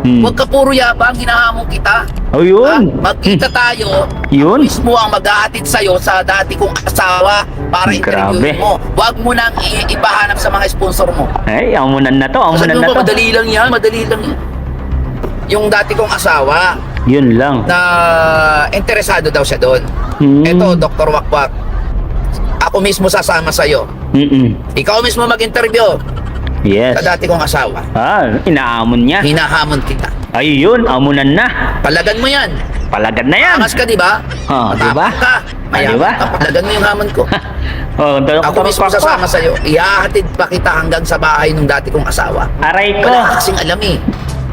Huwag ka puro yabang, hinahamon kita. Oh, yun. Magkita tayo. Yun. Mismo ang mag-aatid sa'yo sa dati kong asawa para interviewin Grabe. mo. Huwag mo nang ipahanap sa mga sponsor mo. Ay, amunan na to, amunan Sabi na mo, to. madali lang yan, madali lang yan. Yung dati kong asawa, Yun lang. na interesado daw siya doon. Eto, Dr. Wakwak, ako mismo sasama sa'yo. Ikaw mismo mag-interview Yes. sa dati kong asawa. Inaamon niya. Hinahamon kita. Ayun, amunan na. Palagan mo yan. Palagad na yan. Angas ka, di ba? Di ba? Matapang ka. Mayaman Diba? ka. Palagan mo yung hamon ko. Dr. Ako mismo Kwak-kwak. sasama sa'yo. Ihahatid pa kita hanggang sa bahay ng dati kong asawa. Aray ko. Wala ka kasing alam eh.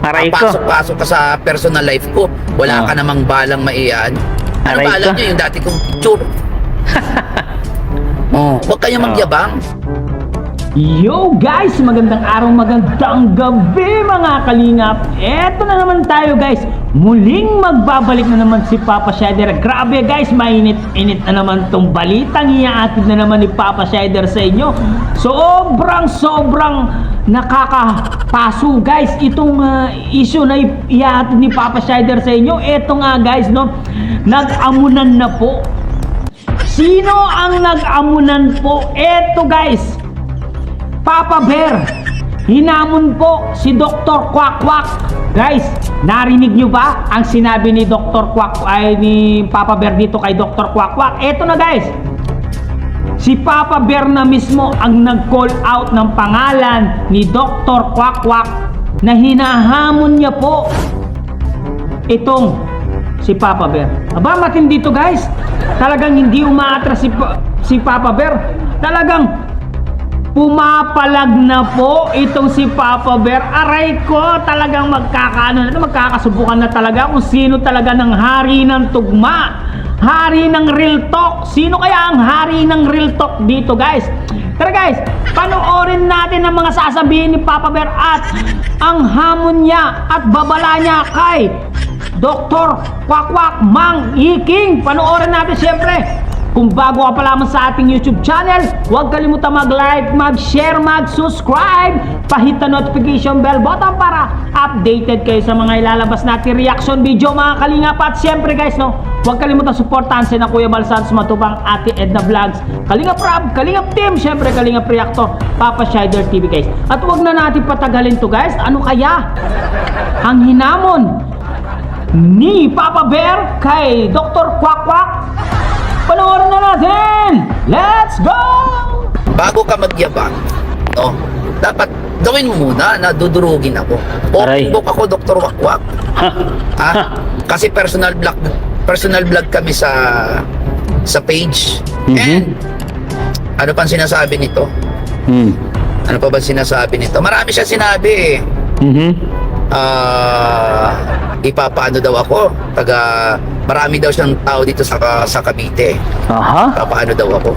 Aray ko. Pasok-pasok ka sa personal life ko. Wala ka namang balang maiyan. Ano Aray balang ko. nyo yung dati kong picture? Huwag kayong magyabang. Yo guys! Magandang araw, magandang gabi mga kalingap. Eto na naman tayo guys. Muling magbabalik na naman si Papa Shider. Grabe guys, mainit-init na naman tong balitang iaatid na naman ni Papa Shider sa inyo. Sobrang nakakapaso guys itong issue na iaatid ni Papa Shider sa inyo. Eto nga guys, no, nag-amunan na po. Sino ang nag-amunan po? Eto guys, Papa Bear, hinamon po si Dr. Kwak-kwak. Guys, narinig nyo ba ang sinabi ni Dr. Kwak ay ni Papa Bear dito kay Dr. Kwak-kwak? Eto na guys, si Papa Bear na mismo ang nag-call out ng pangalan ni Dr. Kwak-kwak na hinahamon niya po itong si Papa Bear. Aba, matindi to guys. Talagang hindi umaatras si Papa Bear. Talagang pumapalag na po itong si Papa Bear. Aray ko, talagang magkakasubukan na talaga kung sino talaga ng hari ng tugma, hari ng real talk. Sino kaya ang hari ng real talk dito guys? Tara guys, panoorin natin ang mga sasabihin ni Papa Bear at ang hamon niya at babala niya kay Dr. Kwak-kwak Mang Iking. Panoorin natin syempre. Kung bago ka pa lamang sa ating YouTube channel, huwag kalimutan mag-like, mag-share, mag-subscribe, pahit na notification bell button para updated kayo sa mga ilalabas natin reaction video mga kalingap. At syempre guys, no, huwag kalimutan supportahan si na Kuya Balsan Matubang, Ate Edna Vlogs, Kalingap Rab, Kalingap Team, syempre Kalingap Reactor, Papa Shider TV guys. At huwag na natin patagalin to guys. Ano kaya ang hinamon ni Papa Bear kay Dr. Kwak-kwak? Panoorin na natin! Let's go! Bago ka magyabang, no, dapat gawin mo muna na dudurugin ako. Aray. Book ako, Dr. Wakwak. Ha? Kasi personal vlog kami sa page. And ano pang sinasabi nito? Ano pa ba sinasabi nito? Marami siya sinabi eh. Ipapaano daw ako, marami daw siyang tao dito sa Cavite. Papaano daw ako.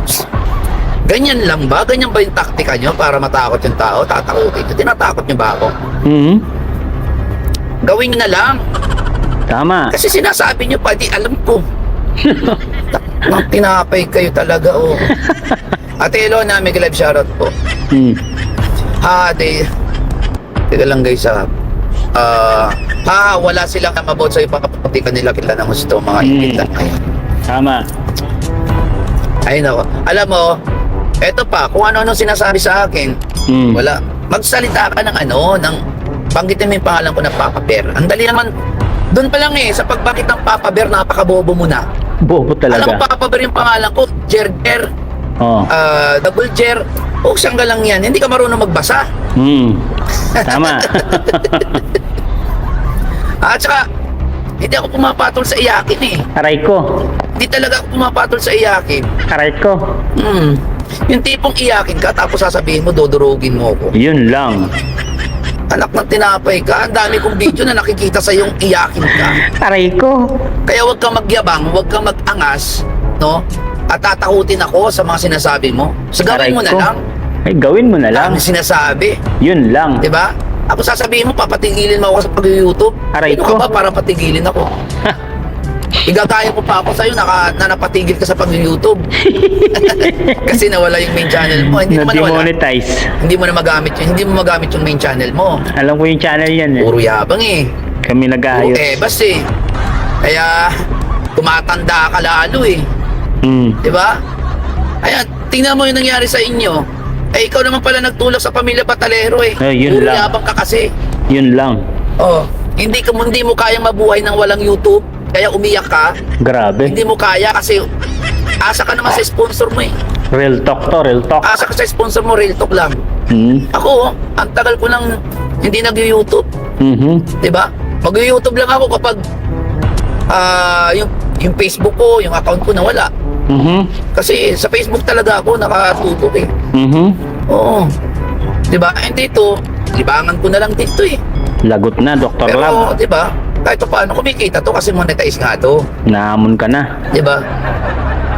Ganyan lang ba? Ganyan ba yung taktika nyo para matakot yung tao? Tatakutin nyo? Tinatakot nyo ba ako? Gawin nyo na lang. Tama. Kasi sinasabi nyo pa, di alam ko. Tinapay kayo talaga, oh. Ate Elona, may live shoutout po. Teka lang guys, wala silang namabot sa ipapapatikan nila kita ng gusto, mga ipitan ngayon. Tama. Ayun ako. Alam mo, eto pa, kung ano-ano sinasabi sa akin, wala. Magsalita ka ng banggitin mo yung pangalan ko na Papa Bear. Ang dali naman, doon pa lang sa pagbangkit ng Papa Bear, napakabobo mo na. Bobo talaga. Alam mo, Papa Bear yung pangalan ko, Jer, Double Jer, siyang galang yan. Hindi ka marunong magbasa. Tama. At saka, hindi ako pumapatol sa iyakin eh. Aray ko. Hindi talaga ako pumapatol sa iyakin. Aray ko. Yung tipong iyakin ka, tapos sasabihin mo, dodurugin mo ako. Yun lang. Anak ng tinapay ka, ang dami kong video na nakikita sa yung iyakin ka. Aray ko. Kaya huwag kang magyabang, huwag kang mag-angas, no? At tatakutin ako sa mga sinasabi mo. So gawin mo na lang. Ay, gawin mo na lang. Ang sinasabi. Yun lang. Diba? Ako sasabihin mo, papatigilin mo ako sa pag-YouTube. Aray Ano ko. ka ba para patigilin ako? Igagaya ko pa ako sa'yo na napatigil ka sa pag-YouTube. Kasi nawala yung main channel mo. Hindi naman nawala. Na-demonetize. Hindi mo magamit yung main channel mo. Alam ko yung channel yan eh. Puro yabang eh. Kami Puro nag-aayos. ebas eh. Kaya tumatanda ka lalo eh. Diba? Kaya tingnan mo yung nangyari sa inyo. Eh ikaw naman pala nagtulak sa pamilya Batalero eh. Yun Puro lang. yabang ka kasi. Yun lang. Oh, hindi mo kayang mabuhay ng walang YouTube. Kaya umiyak ka. Grabe. Hindi mo kaya kasi asa ka naman sa sponsor mo eh. Real talk to, real talk. Asa ka sa sponsor mo, real talk lang. Ako, ang tagal ko nang hindi nag-YouTube. Diba? Mag-YouTube lang ako kapag yung Facebook ko, yung account ko nawala. Kasi sa Facebook talaga ako nakatutok eh. Oo. Diba? And dito, libangan ko na lang dito eh. Lagot na, Dr. Lab. Pero, diba? Kahit pa paano kumikita to kasi monetize nga to. Naamon ka na. Diba?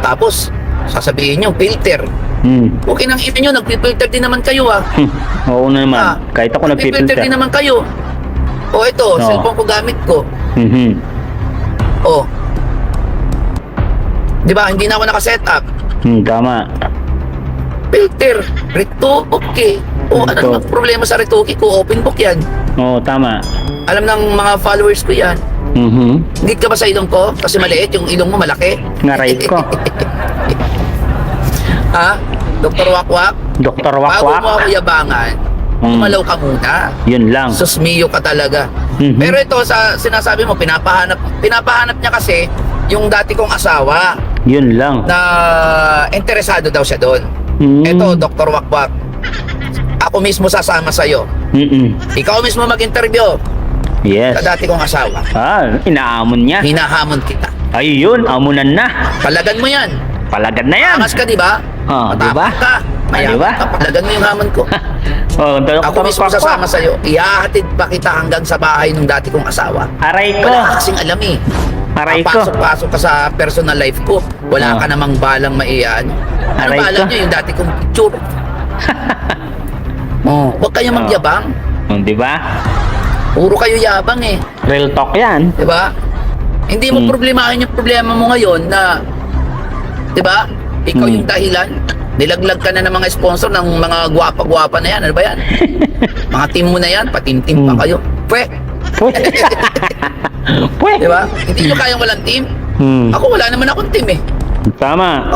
Tapos, sasabihin nyo, filter. Okay nang ina nyo, nag-filter din naman kayo ah. Oo naman. Kahit ako Nag-filter nagpipilter. din naman kayo. O ito, cellphone ko gamit ko. O. Diba, hindi na ako nakasetup. Tama. Filter, Retoke. O ano naman problema sa Retoke ko? Open book yan. Oo, tama. Alam ng mga followers ko yan. Hindi ka ba sa ilong ko? Kasi maliit, yung ilong mo malaki. Ngaray ko. Ha? Dr. Wakwak? Dr. Bago Wakwak. mo ako yabangan, umalaw ka muna. Yun lang. Susmiyo ka talaga. Pero ito, sa sinasabi mo, pinapahanap niya kasi yung dati kong asawa Yun lang. na interesado daw siya doon. Ito, Dr. Wakwak, ako mismo sasama sa'yo. Ikaw mismo mag-interview Yes. sa dati kong asawa. Inaamon niya. Hinahamon kita. Ayun, amunan na. Palagan mo yan. Palagad na yan. Angas ka, di ba? Di ba? Matapang ka. Mayaman diba? ka. Palagan mo yung hamon ko. Dr. Ako mismo sasama sa'yo. Ihahatid pa kita hanggang sa bahay ng dati kong asawa. Aray ko. Wala ka kasing alam eh. Aray ko. Papasok-pasok ka sa personal life ko. Wala ka namang balang maiyan. Ano Aray balang ko. nyo? Yung dati kong picture. Huwag kayong magyabang. Di ba? Puro kayo yabang eh. Real talk yan. Di ba? Hindi mo problemahin yung problema mo ngayon na, di ba? Ikaw yung dahilan. Nilaglag ka na ng mga sponsor ng mga gwapa-gwapa na yan. Ano ba yan? Mga team mo na yan. Patim-team pa kayo. Pwe. Pwe. Di ba? Hindi nyo kayang walang team. Ako wala naman akong team eh. Tama.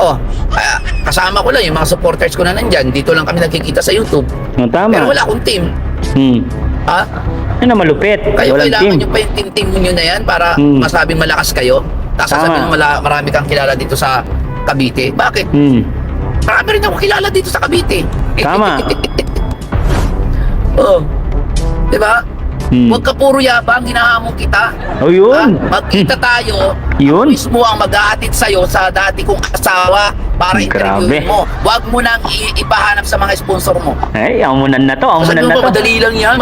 Kaya kasama ko lang yung mga supporters ko na nandyan. Dito lang kami nagkikita sa YouTube. Tama. Pero wala akong team. Ha? Ano malupit? Kayo Walang kailangan team. nyo pa yung team nyo na yan para masabing malakas kayo. Tapos sasabihin mo marami kang kilala dito sa Cavite. Bakit? Marami rin ako kilala dito sa Cavite. Tama. Diba? Huwag ka puro yabang, hinahamon kita. Yun. Magkita tayo. Yun. Ako mismo ang mag-aatid sa'yo sa dati kong asawa para interviewin Grabe. mo. Huwag mo nang ipahanap sa mga sponsor mo. Ay, amunan na to. Amunan Sabi na mo to. ba, madali lang yan.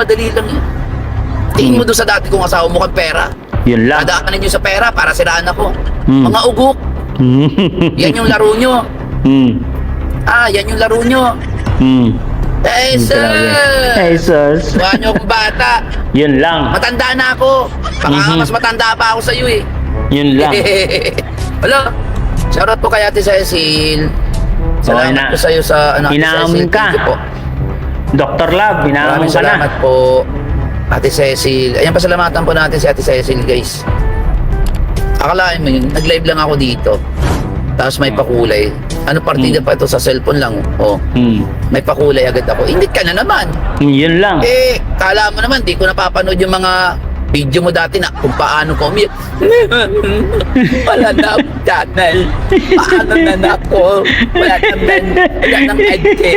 Tingin mo doon sa dati kong asawa mo kang pera. Yun lang. Dadaanan nyo sa pera para siraan ako. Mga ugok. Yan yung laro nyo. Yan yung laro nyo. Eh, sir! Hey, sus. Huwag nyo akong bata. Yun lang. Matanda na ako. Baka mas matanda pa ako sa'yo eh. Yun lang. Hello. Shoutout po kay Ate Cecil. Salamat na. po sa'yo sa Ate Inaamon Cecil. ka. Thank you po. Dr. Lab, inaamon Maraming ka na. salamat po, Ate Cecil. Ayan, pasalamatan po natin si Ate Cecil, guys. Akalain mo yun, nag-live lang ako dito. Tapos may pakulay. Ano partida pa ito sa cellphone lang. May pakulay agad ako. Ingit ka na naman. Yun lang. Kala mo naman, di ko napapanood yung mga video mo dati na kung paano ko umiyak. Wala na akong channel. Paano na ako? Wala nang edke.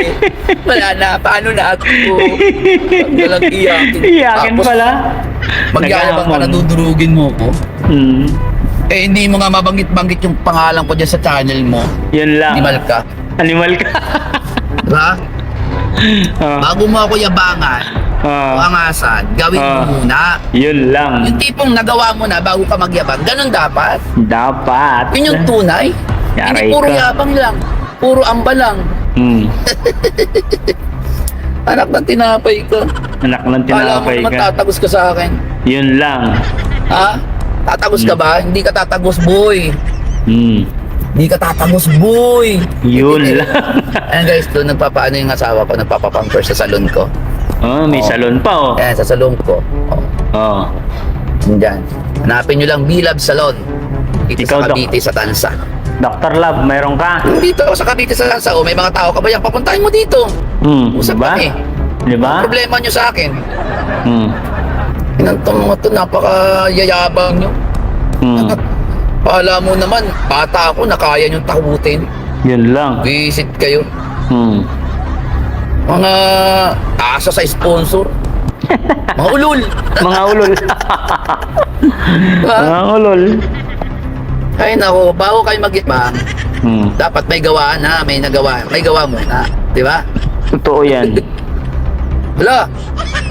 Wala na, paano na ako? Ang galang iyakin. Iyakin Tapos, pala. Magyayabang ka na dudurugin mo ko. Hindi mo nga mabanggit-banggit yung pangalan ko dyan sa channel mo. Yun lang. Animal ka. Animal ka. Diba? Bago mo ako yabangan, o angasan, gawin mo muna. Yun lang. Yung tipong nagawa mo na bago ka magyabang, ganun dapat. Dapat. Yun yung tunay. Yaray Hindi puro ka. yabang lang. Puro amba lang. Anak ng tinapay ko. Anak ng Kala mo tinapay naman ka. tatagos ka sa akin. Yun lang. Ha? Tatagos ka ba? Hindi ka tatagos, boy. Hindi ka tatagos, boy. Yun lang. Ayan guys, doon nagpapaano yung asawa ko, nagpapapamper sa salon ko. Oh, may salon pa oh. Ayan, sa salon ko. Oh. Diyan. Hanapin nyo lang B-Lab Salon. Dito Ikaw, sa Cavite, sa Tansa. Dr. Love, meron ka? Dito sa Cavite, sa Tansa. May mga tao ka ba yan? Papuntahin mo dito. Usap Diba? kami. Diba? Problema nyo sa akin. Inantong mga to, napaka-yayabang nyo. Paala mo naman, bata ako, nakaya nyo takutin. Yun lang. Visit kayo. Mga asa sa sponsor. Mga ulol. Mga ulol. Diba? Mga ulol. Ay nako, bago kayo mag-ibang, dapat may gawaan ha, may nagawa. May gawa muna. Di ba? Totoo yan. Wala.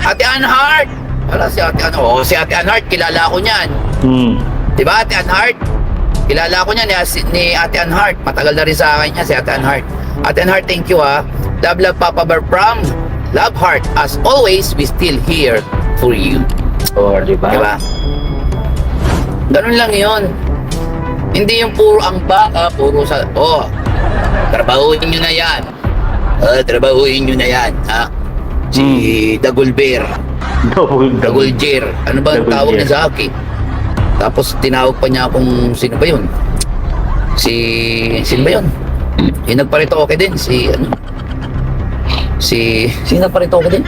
Ate Anhart. Wala si Ate Anhart. Oo, si Ate Anhart, kilala ko niyan. Di ba, Ate Anhart? Kilala ko niyan ni Ate Anhart. Matagal na rin sa akin niya, si Ate Anhart. Ate Anhart, thank you ha. Love, love, Papa Bear from Love Heart. As always, we still here for you. Oh, diba? Diba? Ganun lang yon. Hindi yung puro ang baka, puro sa... trabahuin nyo na yan. Trabahuin nyo na yan, ha? Si Dagulber. Daguljer. Ano ba ang tawag niya sa akin? Tapos tinawag pa niya akong... Sino ba yun? Sino ba yun? Yung nagparitoke din. Sino nagparitoke din?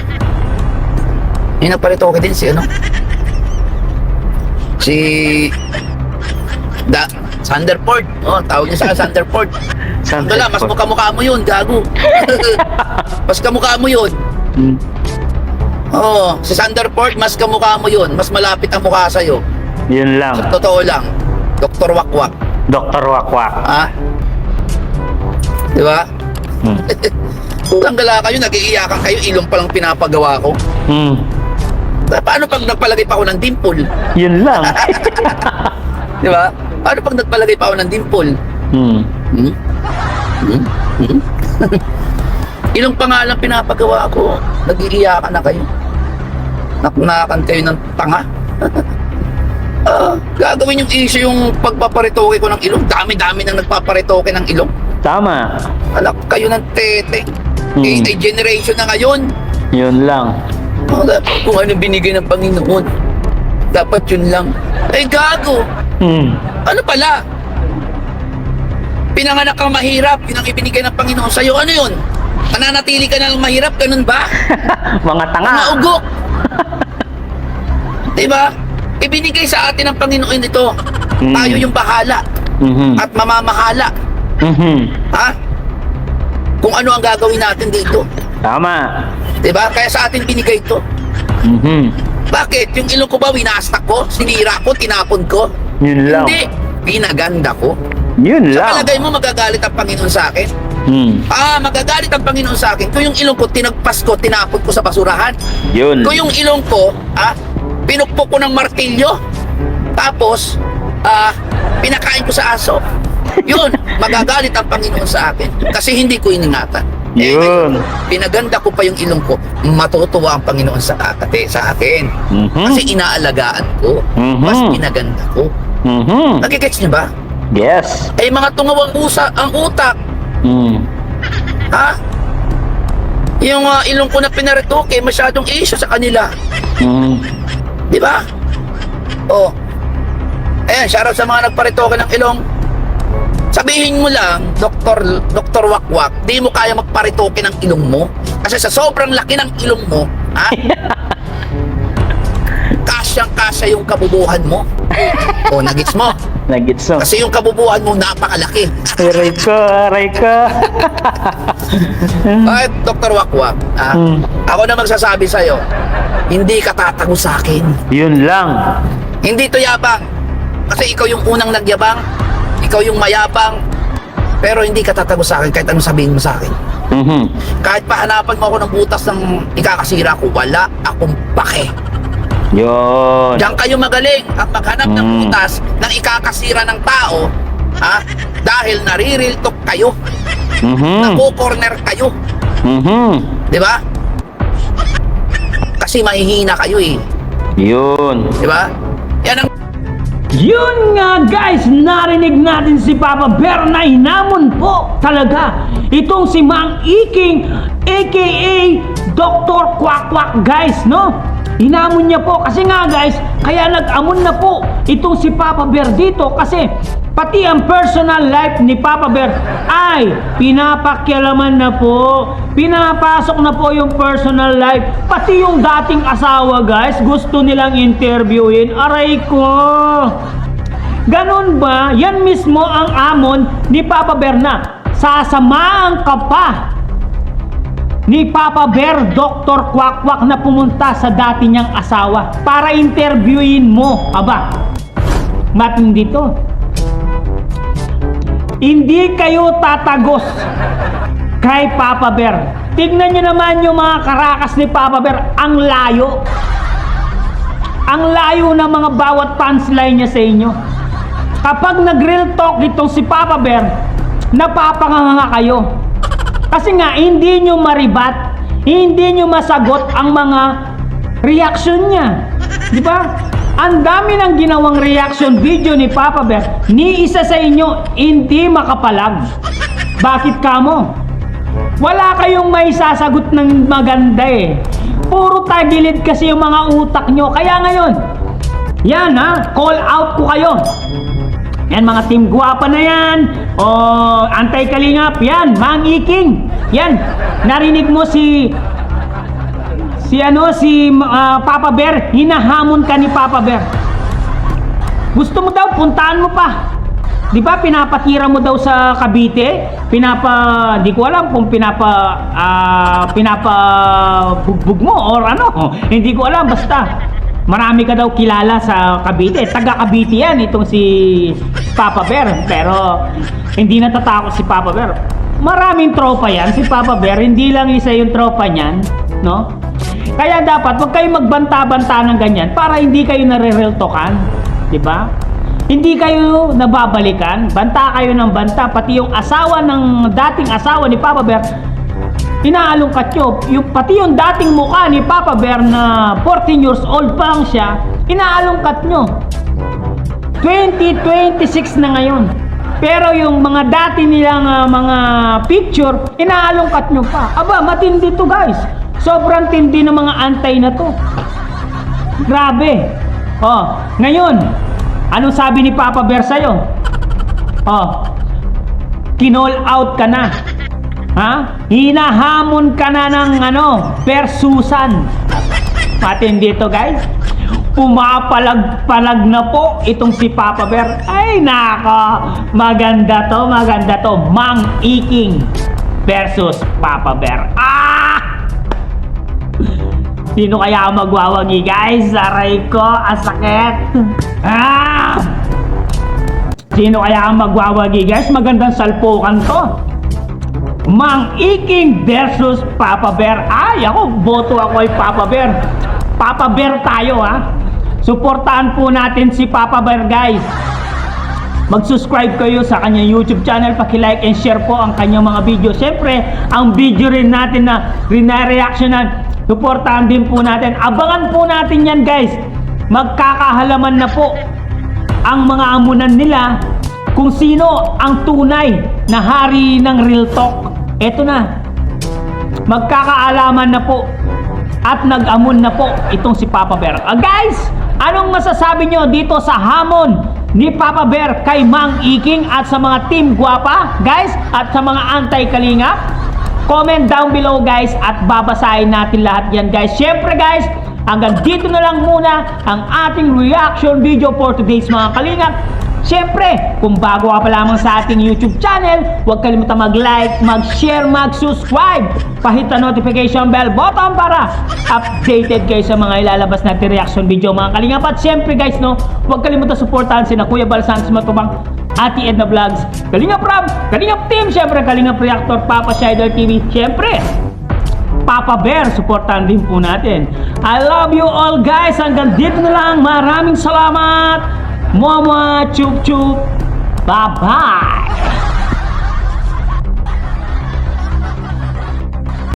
Yung nagparitoke din, Sanderford. Tawag niya sa akin, Sanderford. Wala, mas mukha mo yun, gago. Mas kamukha mo yun. Si Sanderford, mas kamukha mo yun. Mas malapit ang mukha sa'yo. Yun lang. Sa totoo lang. Dr. Wakwak. Dr. Wakwak. Ha? Di ba? Tanggala kayo, nag-iiyakan kayo, ilong palang pinapagawa ko. Paano pag nagpalagay pa ako ng dimple? Yun lang. Di ba? Paano pag nagpalagay pa ako ng dimple? Ilong pa nga lang pinapagawa ko, nag-iiyakan na kayo. Naknakan kayo ng tanga. Gagawin yung issue yung pagpaparitoke ko ng ilong. Dami-dami nang nagpaparitoke ng ilong. Tama. Alak kayo ng tete. AI generation na ngayon. Yun lang. Kung ano binigay ng Panginoon, dapat yun lang. Ay gago. Ano pala? Pinanganak kang mahirap, yun ang ibinigay ng Panginoon sa'yo. Ano yun? Mananatili ka na lang mahirap, ganun ba? Mga tanga. Mga ugok. Diba? Ibinigay sa atin ng Panginoon ito. Tayo yung bahala at mamamahala. Ha? Kung ano ang gagawin natin dito. Tama. Diba? Kaya sa atin binigay ito. Bakit? Yung ilong ko ba winastak ko? Sinira ko? Tinapon ko? Yun lang. Hindi. Pinaganda ko. Yun Sa lang. palagay mo magagalit ang Panginoon sa akin? Magagalit ang Panginoon sa akin kung yung ilong ko tinagpas ko, tinapon ko sa basurahan. Yun. Kung yung ilong ko, pinukpok ko ng martilyo, tapos, pinakain ko sa aso. Yun, magagalit ang Panginoon sa akin kasi hindi ko iningatan. Yun. Pinaganda ko pa yung ilong ko, matutuwa ang Panginoon sa akin. Kasi inaalagaan ko, mas pinaganda ko. Nagigets niyo ba? Yes. Mga tungawang ang utak. Ha? Yung ilong ko na pinaritoke, masyadong issue sa kanila. Di ba? Ayan, shoutout sa mga nagparitoke ng ilong. Sabihin mo lang, Dr. Wakwak, di mo kaya magparitoke ng ilong mo kasi sa sobrang laki ng ilong mo, kasyang-kasya yung kabubuhan mo. Nagits mo. Nagits mo. Kasi yung kabubuhan mo napakalaki. Aray ko. Ay, Dr. Wakwak, ako na magsasabi sa'yo, hindi ka tatago sa akin. Yun lang. Hindi to yabang. Kasi ikaw yung unang nagyabang, ikaw yung mayabang, pero hindi ka tatago sa akin kahit anong sabihin mo sa akin. Kahit pahanapan mo ako ng butas ng ikakasira ko, wala akong pake. Yun. Diyan kayo magaling ang maghanap ng butas ng ikakasira ng tao, dahil naririltok kayo, nakukorner kayo. Di ba? Kasi mahihina kayo eh. Yun. Di ba? Yan ang Yun nga guys, narinig natin si Papa Bear na hinamon po talaga itong si Mang Iking aka Dr. Quack Quack guys, no? Hinamon niya po kasi nga guys, kaya nag-amon na po itong si Papa Bear dito kasi pati ang personal life ni Papa Bear ay pinapakialaman na po. Pinapasok na po yung personal life. Pati yung dating asawa guys, gusto nilang interviewin. Aray ko! Ganun ba? Yan mismo ang amon ni Papa Bear na sasamaan ka pa ni Papa Bear, Dr. Quack Quack na pumunta sa dati niyang asawa para interviewin mo. Aba, matindi to. Hindi kayo tatagos kay Papa Bear. Tignan nyo naman yung mga karakas ni Papa Bear. Ang layo. Ang layo ng mga bawat punchline niya sa inyo. Kapag nag-real talk itong si Papa Bear, napapanganga kayo. Kasi nga, hindi nyo maribat, hindi nyo masagot ang mga reaction niya. Di ba? Ang dami ng ginawang reaction video ni Papa Bear, ni isa sa inyo hindi makapalag. Bakit kamo? Wala kayong may sasagot ng maganda eh. Puro tagilid kasi yung mga utak nyo. Kaya ngayon, yan ha, call out ko kayo. Yan mga team guwapa na yan, o anti-kalingap, yan, Mang Iking. Yan, narinig mo si Papa Bear, hinahamon ka ni Papa Bear. Gusto mo daw, puntaan mo pa. Di ba pinapatira mo daw sa Cavite? Di ko alam kung pinapabugbog mo or ano. Hindi ko alam, basta marami ka daw kilala sa Cavite. Taga Cavite yan, itong si Papa Bear. Pero hindi natatakot si Papa Bear. Maraming tropa yan, si Papa Bear. Hindi lang isa yung tropa niyan, no? Kaya dapat huwag kayo magbanta-banta ng ganyan para hindi kayo nare-reltokan, di ba? Hindi kayo nababalikan, banta kayo ng banta, pati yung asawa ng dating asawa ni Papa Bear, inaalungkat nyo. Pati yung dating mukha ni Papa Bear na 14 years old pa lang siya, inaalungkat nyo. 2026 na ngayon. Pero yung mga dati nilang mga picture, inaalungkat nyo pa. Aba, matindi to guys. Sobrang tindi ng mga antay na to. Grabe. Oh, ngayon, anong sabi ni Papa Bear sa'yo? Oh, kinall out ka na. Ha? Hinahamon ka na ng Persusan. Matindi to guys. Pumapalag-palag na po itong si Papa Bear. Ay nako, maganda to. Mang Iking versus Papa Bear. Sino kaya magwawagi guys? Aray ko, asakit. Sino kaya magwawagi guys? Magandang salpukan to. Mang Iking versus Papa Bear. Ay ako, boto ako kay Papa Bear. Papa Bear tayo ha. Suportahan po natin si Papa Bear guys. Mag-subscribe kayo sa kanyang YouTube channel, paki-like and share po ang kanyang mga video. Siyempre, ang video rin natin na rina-reactionan, suportahan din po natin. Abangan po natin yan guys. Magkakahalaman na po ang mga amunan nila kung sino ang tunay na hari ng real talk. Eto na. Magkakaalaman na po at nag-amon na po itong si Papa Bear. Guys, anong masasabi nyo dito sa hamon ni Papa Bear kay Mang Iking at sa mga team guwapa guys at sa mga anti-kalinga? Comment down below guys at babasahin natin lahat yan guys. Syempre guys, hanggang dito na lang muna ang ating reaction video for today's mga kalingap. Syempre, kung bago ka pa lamang sa ating YouTube channel, huwag kalimutan mag-like, mag-share, mag-subscribe. Pahit ang notification bell button para updated kayo sa mga ilalabas natin reaction video mga kalingap. At syempre guys, huwag kalimutan supportahan sina Kuya Bal Santos Matubang, Ate Edna Vlogs, Kalingap Rob, Kalingap Team, syempre Kalingap Reactor, Papa Shider TV, syempre Papa Bear, supportahan din po natin. I love you all guys. Hanggang dito na lang. Maraming salamat. Mama, chup chup. Bye-bye.